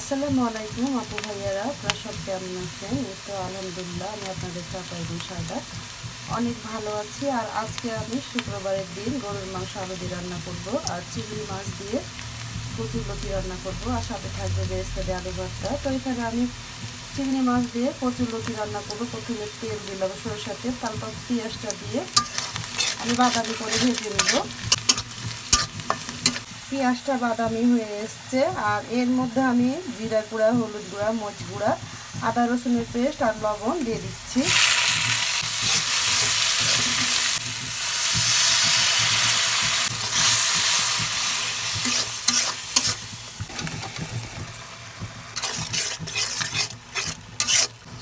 আসসালামু আলাইকুম আপু ভাইয়ারা, আপনারা সব কেমন আছেন? এই তো আলহামদুলিল্লাহ, আমি আপনাদের চাপা এবং সাদা অনেক ভালো আছি। আর আজকে আমি শুক্রবারের দিন গরুর মাংস আলু দিয়ে রান্না করব, আর চিংড়ি মাছ দিয়ে কচুরলতি রান্না করব, আর সাথে থাকবে বেরেস্তা দিয়ে আলু ভর্তা। তো এখানে আমি চিংড়ি মাছ দিয়ে কচুরলতি রান্না করব। প্রথমে তেল দিলাম, সরষের তেল, তারপর পেঁয়াজটা দিয়ে আমি বাদামি করে ভেজে নেব। পেঁয়াজটা বাদামি হয়ে এসছে, আর এর মধ্যে আমি জিরা গুঁড়া, হলুদ গুঁড়া, মরিচ গুঁড়া, আদা রসুনের পেস্ট আর লবণ দিয়ে দিচ্ছি।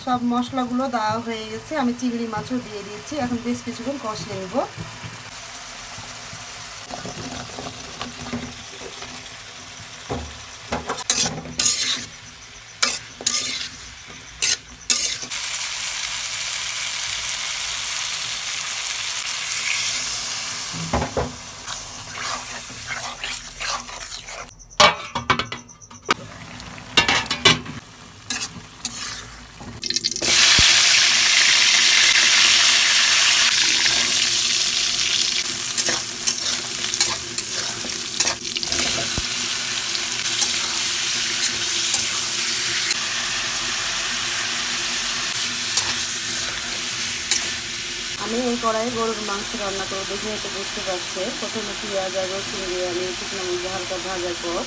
সব মশলাগুলো দেওয়া হয়ে গেছে, আমি চিংড়ি মাছও দিয়ে দিচ্ছি। এখন বেশ কিছুক্ষণ কষিয়ে নেব। আমি এই কড়াইয়ে গরুর মাংস রান্না করবো, দেখে হয়তো বুঝতে পারছে। প্রথমে পেঁয়াজ আর রসুন দিয়ে আমি শুকনো মরিচে হালকা ভাজার পর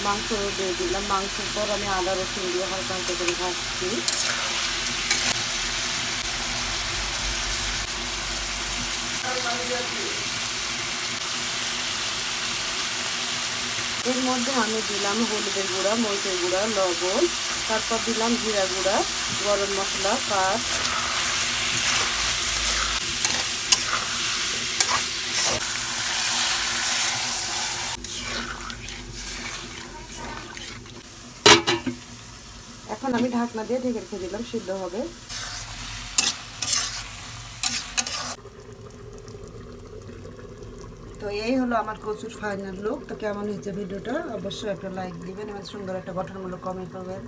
মাংস দিয়ে দিলাম। মাংসের পর আমি আদা রসুন দিয়ে হালকা হালকা করে ভাজছি। এর মধ্যে আমি দিলাম হলুদের গুঁড়া, মরিচের গুঁড়া, লবণ, তারপর দিলাম জিরা গুঁড়া, গরম মশলা, পাঁচ। এখন আমি ঢাকনা দিয়ে ঢেকে রেখে দিলাম, সিদ্ধ হবে। তো এই হলো আমার কচুর ফাইনাল লুক। তো কেমন হয়েছে ভিডিওটা অবশ্যই একটা লাইক দিবেন এবং সুন্দর একটা গঠনমূলক কমেন্ট করবেন।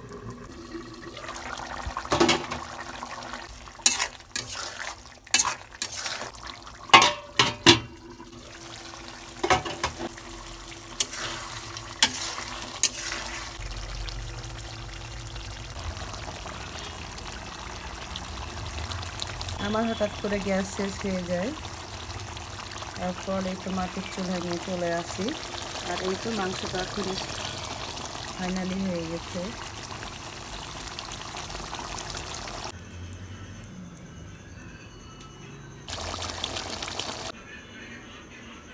আমার হঠাৎ করে গ্যাস শেষ হয়ে যায়, তারপর এই তো মাটির চুলায় নিয়ে চলে আসি। আর এই তো মাংসটা ফাইনালি হয়ে গেছে।